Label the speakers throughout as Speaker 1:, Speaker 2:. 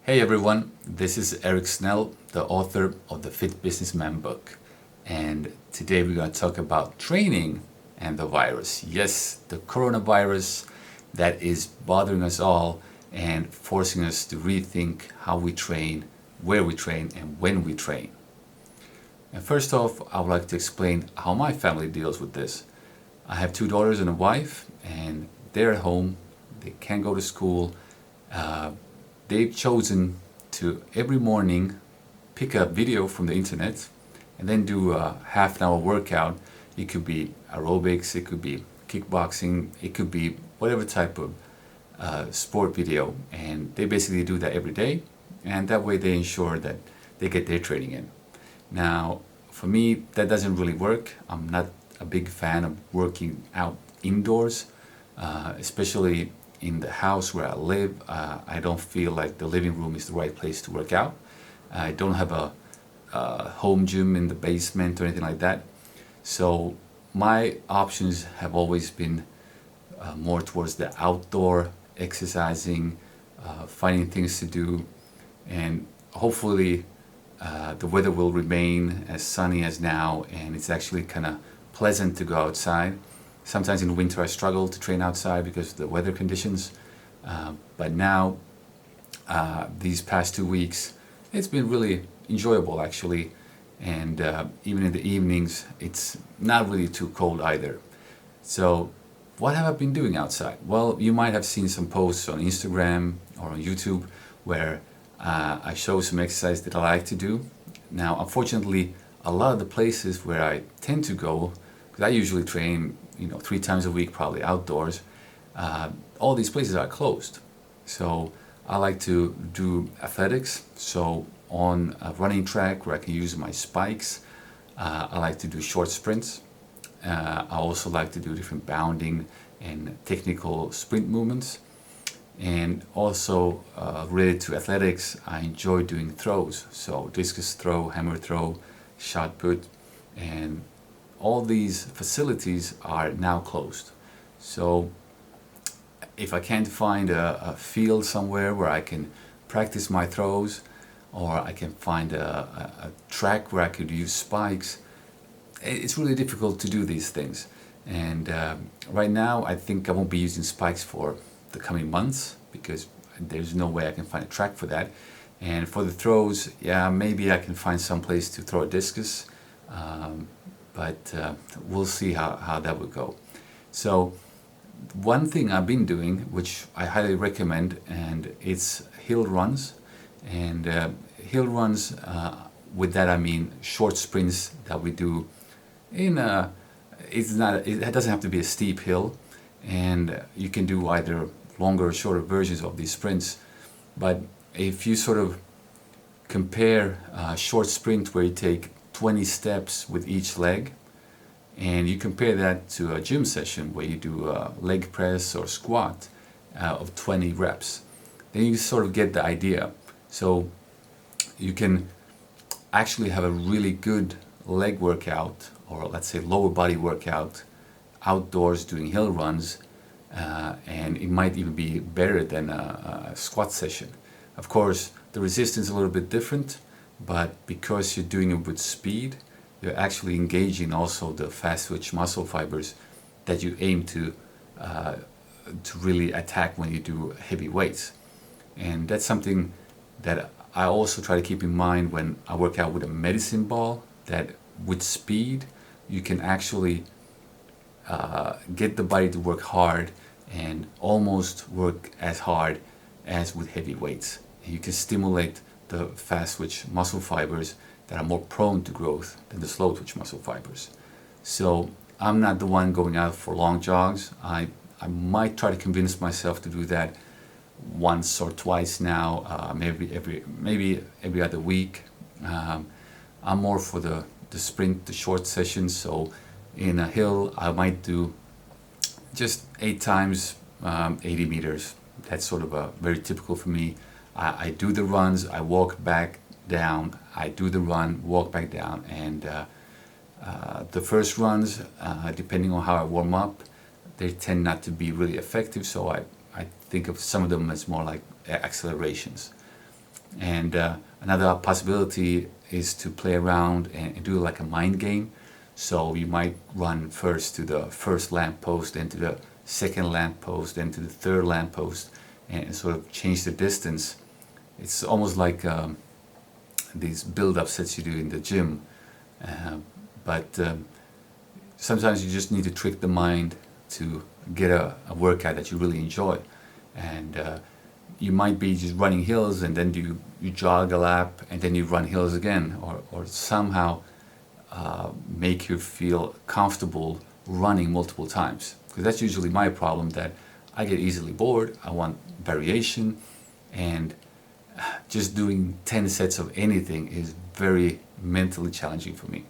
Speaker 1: Hey everyone, this is Eric Snell, the author of the Fit Businessman book. And today we're going to talk about training and the virus. Yes, the coronavirus that is bothering us all and forcing us to rethink how we train, where we train, and when we train. And first off, I would like to explain how my family deals with this. I have 2 daughters and a wife, and they're at home. They can't go to school. They've chosen to every morning pick a video from the internet and then do a half-an-hour workout. It could be aerobics, it could be kickboxing, it could be whatever type of sport video, and they basically do that every day, and that way they ensure that they get their training in. Now, for me, that doesn't really work. I'm not a big fan of working out indoors, especially in the house where I live. I don't feel like the living room is the right place to work out. I don't have a home gym in the basement or anything like that. So my options have always been more towards the outdoor exercising, finding things to do, and hopefully the weather will remain as sunny as now, and it's actually kind of pleasant to go outside. Sometimes in winter I struggle to train outside because of the weather conditions, but now these past 2 weeks it's been really enjoyable actually, and even in the evenings it's not really too cold either. So what have I been doing outside? Well, you might have seen some posts on Instagram or on YouTube where I show some exercise that I like to do. Now unfortunately, a lot of the places where I tend to go, because I usually train 3 times a week probably outdoors, all these places are closed. So I like to do athletics, so on a running track where I can use my spikes. I like to do short sprints. I also like to do different bounding and technical sprint movements. And also related to athletics, I enjoy doing throws, so discus throw, hammer throw, shot put, and all these facilities are now closed. So if I can't find a field somewhere where I can practice my throws, or I can find a track where I could use spikes, it's really difficult to do these things. And right now I think I won't be using spikes for the coming months because there's no way I can find a track for that. And for the throws, yeah, maybe I can find some place to throw a discus, but we'll see how that would go. So one thing I've been doing, which I highly recommend, and it's hill runs. And hill runs, with that I mean short sprints that we do in it doesn't have to be a steep hill, and you can do either longer or shorter versions of these sprints. But if you sort of compare a short sprint where you take 20 steps with each leg, and you compare that to a gym session where you do a leg press or squat of 20 reps, then you sort of get the idea. So you can actually have a really good leg workout, or let's say lower body workout, outdoors doing hill runs, and it might even be better than a squat session. Of course, the resistance is a little bit different, but because you're doing it with speed, you're actually engaging also the fast twitch muscle fibers that you aim to really attack when you do heavy weights. And that's something that I also try to keep in mind when I work out with a medicine ball, that with speed you can actually get the body to work hard and almost work as hard as with heavy weights. And you can stimulate the fast twitch muscle fibers that are more prone to growth than the slow twitch muscle fibers. So I'm not the one going out for long jogs. I might try to convince myself to do that once or twice now, maybe every other week. I'm more for the sprint, the short sessions. So in a hill I might do just 8 times 80 meters. That's sort of very typical for me. I do the runs, I walk back down, I do the run, walk back down, and the first runs, depending on how I warm up, they tend not to be really effective, so I think of some of them as more like accelerations. And another possibility is to play around and do like a mind game. So you might run first to the first lamppost, then to the second lamppost, then to the third lamppost, and sort of change the distance. It's almost like these build-ups that you do in the gym. But sometimes you just need to trick the mind to get a workout that you really enjoy. And you might be just running hills, and then you jog a lap, and then you run hills again, or somehow make you feel comfortable running multiple times. Because that's usually my problem, that I get easily bored. I want variation, and just doing 10 sets of anything is very mentally challenging for me.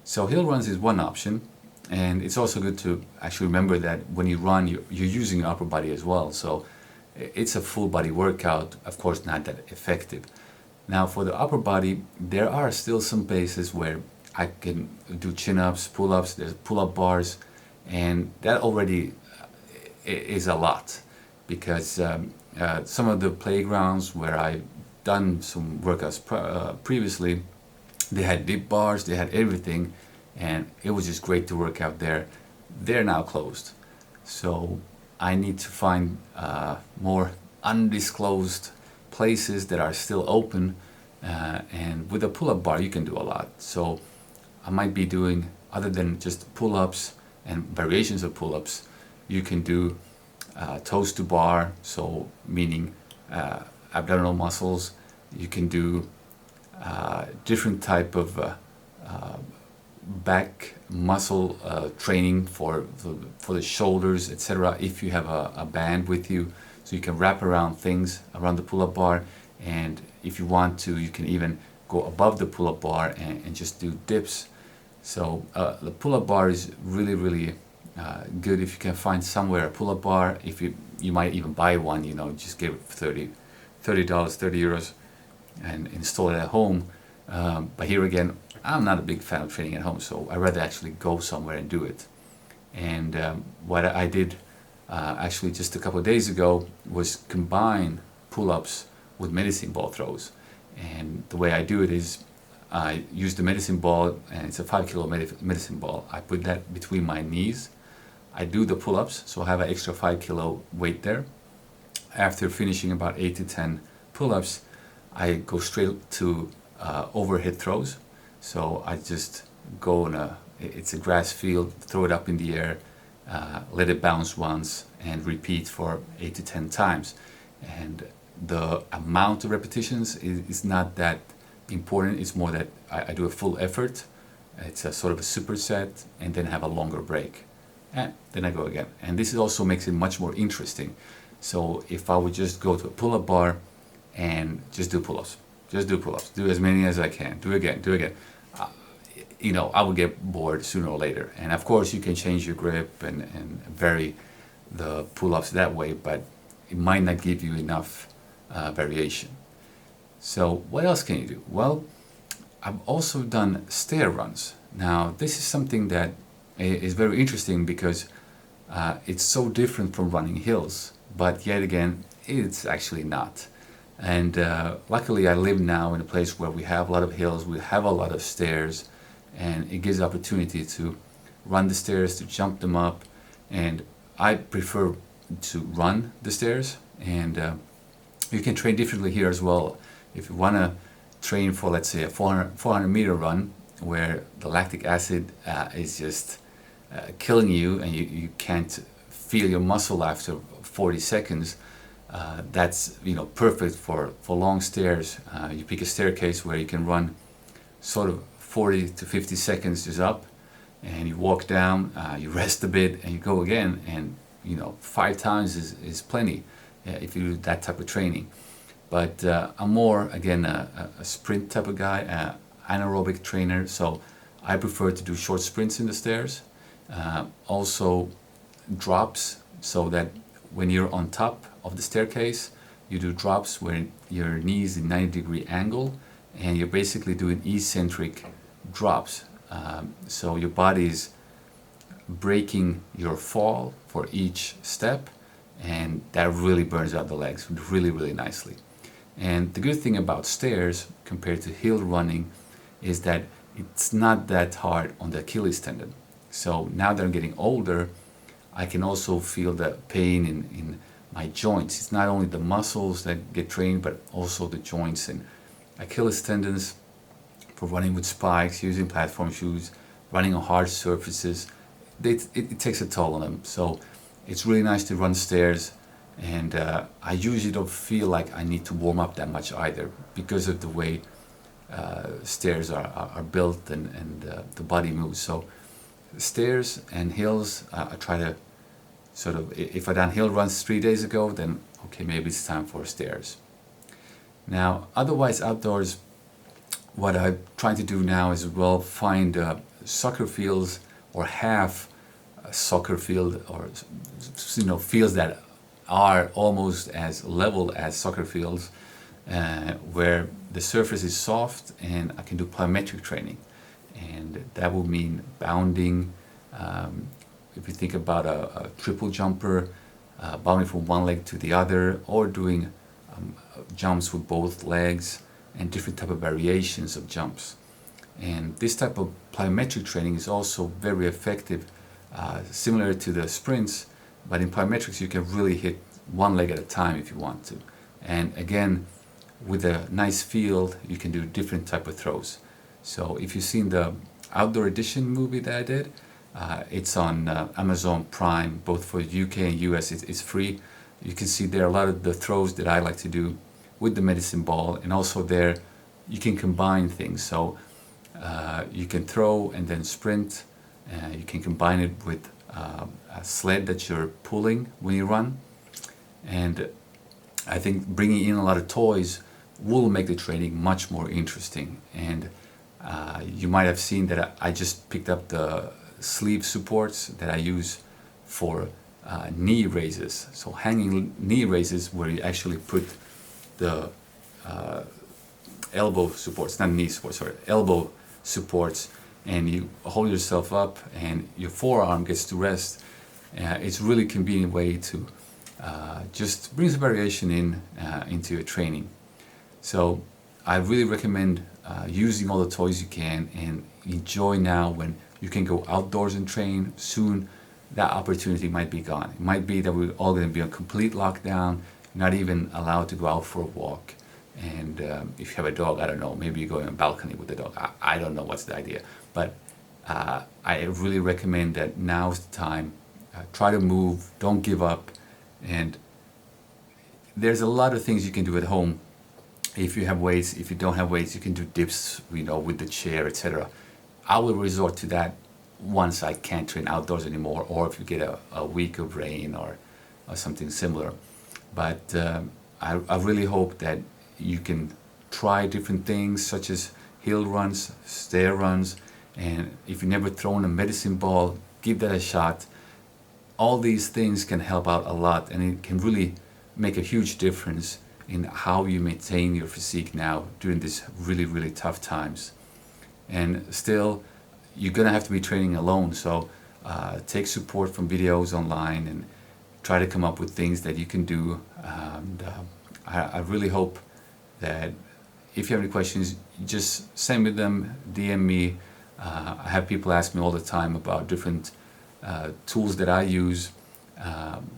Speaker 1: So hill runs is one option, and it's also good to actually remember that when you run, you're using your upper body as well. So it's a full body workout, of course not that effective. Now for the upper body, there are still some places where I can do chin-ups, pull-ups, there's pull-up bars, and that already is a lot, because some of the playgrounds where I've done some workouts previously, they had dip bars, they had everything, and it was just great to work out there. They're now closed. So I need to find more undisclosed places that are still open, and with a pull-up bar you can do a lot. So I might be doing, other than just pull-ups and variations of pull-ups, you can do toes to bar, so meaning abdominal muscles. You can do different type of back muscle training for the shoulders, etc. If you have a band with you, so you can wrap around things around the pull-up bar, and if you want to, you can even go above the pull-up bar and just do dips. So the pull-up bar is really good if you can find somewhere a pull-up bar. If you might even buy one, just give it $30, €30, and install it at home. But here again, I'm not a big fan of training at home, so I'd rather actually go somewhere and do it. And what I did actually just a couple of days ago was combine pull-ups with medicine ball throws. And the way I do it is I use the medicine ball, and it's a 5 kilo medicine ball. I put that between my knees. I do the pull-ups, so I have an extra 5 kilo weight there. After finishing about 8 to 10 pull-ups, I go straight to overhead throws. So I just go it's a grass field, throw it up in the air, let it bounce once, and repeat for 8 to 10 times. And the amount of repetitions is not that important. It's more that I do a full effort. It's a sort of a superset, and then have a longer break, and then I go again. And this also makes it much more interesting. So if I would just go to a pull-up bar and just do pull-ups, do as many as I can, do again, I would get bored sooner or later. And of course you can change your grip and vary the pull-ups that way, but it might not give you enough variation. So what else can you do? Well, I've also done stair runs. Now this is something that is very interesting, because it's so different from running hills, but yet again it's actually not. And luckily I live now in a place where we have a lot of hills, we have a lot of stairs, and it gives opportunity to run the stairs, to jump them up. And I prefer to run the stairs, and you can train differently here as well. If you want to train for, let's say, a 400 meter run where the lactic acid is just killing you, and you can't feel your muscle after 40 seconds, that's perfect for long stairs. You pick a staircase where you can run sort of 40 to 50 seconds just up, and you walk down, you rest a bit, and you go again. And 5 times is plenty if you do that type of training. But I'm more, again, a sprint type of guy, anaerobic trainer, so I prefer to do short sprints in the stairs. Also drops, so that when you're on top of the staircase, you do drops where your knees in 90-degree angle, and you're basically doing eccentric drops. So your body is breaking your fall for each step, and that really burns out the legs really nicely. And the good thing about stairs compared to hill running is that it's not that hard on the Achilles tendon. So now that I'm getting older, I can also feel the pain in my joints. It's not only the muscles that get trained, but also the joints and Achilles tendons for running with spikes, using platform shoes, running on hard surfaces. It takes a toll on them. So it's really nice to run stairs, and I usually don't feel like I need to warm up that much either because of the way stairs are built and the body moves. So stairs and hills, I try to sort of, if I done hill runs 3 days ago, then okay, maybe it's time for stairs. Now, otherwise outdoors, what I'm trying to do now is, well, find soccer fields or half a soccer field, or fields that are almost as level as soccer fields, where the surface is soft and I can do plyometric training. And that will mean bounding. If you think about a triple jumper, bounding from one leg to the other, or doing jumps with both legs, and different type of variations of jumps. And this type of plyometric training is also very effective, similar to the sprints, but in plyometrics you can really hit one leg at a time if you want to. And again, with a nice field, you can do different type of throws. So if you've seen the Outdoor Edition movie that I did, it's on Amazon Prime, both for UK and US. It's free. You can see there a lot of the throws that I like to do with the medicine ball, and also there you can combine things. So you can throw and then sprint. You can combine it with a sled that you're pulling when you run. And I think bringing in a lot of toys will make the training much more interesting. And you might have seen that I just picked up the sleeve supports that I use for knee raises. So hanging knee raises, where you actually put the elbow supports, not knee supports, sorry, elbow supports, and you hold yourself up and your forearm gets to rest. It's a really convenient way to just bring some variation into your training. So I really recommend using all the toys you can, and enjoy now when you can go outdoors and train. Soon that opportunity might be gone. It might be that we're all going to be on complete lockdown, not even allowed to go out for a walk. And if you have a dog, I don't know, maybe you go on a balcony with the dog. I don't know what's the idea. But I really recommend that now's the time. Try to move, don't give up. And there's a lot of things you can do at home. If you have weights, if you don't have weights, you can do dips, with the chair, etc. I will resort to that once I can't train outdoors anymore, or if you get a week of rain or something similar. But I really hope that you can try different things, such as hill runs, stair runs, and if you've never thrown a medicine ball, give that a shot. All these things can help out a lot, and it can really make a huge difference in how you maintain your physique now during these really, really tough times. And still, you're gonna have to be training alone, so take support from videos online and try to come up with things that you can do. And I really hope that if you have any questions, just send me them, DM me. I have people ask me all the time about different tools that I use.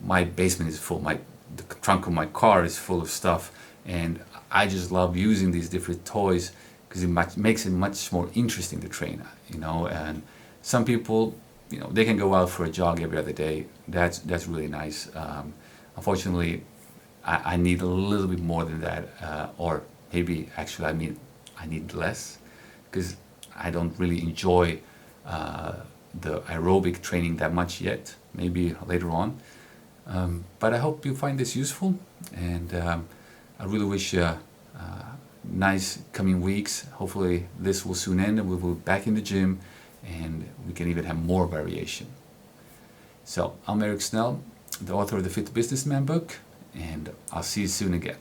Speaker 1: My basement is full, the trunk of my car is full of stuff, and I just love using these different toys because it makes it much more interesting to train, and some people, they can go out for a jog every other day. That's really nice. Unfortunately, I need a little bit more than that, or maybe actually I need less, because I don't really enjoy the aerobic training that much yet, maybe later on. But I hope you find this useful, and I really wish you nice coming weeks. Hopefully this will soon end and we will be back in the gym, and we can even have more variation. So I'm Eric Snell, the author of the Fit Businessman book, and I'll see you soon again.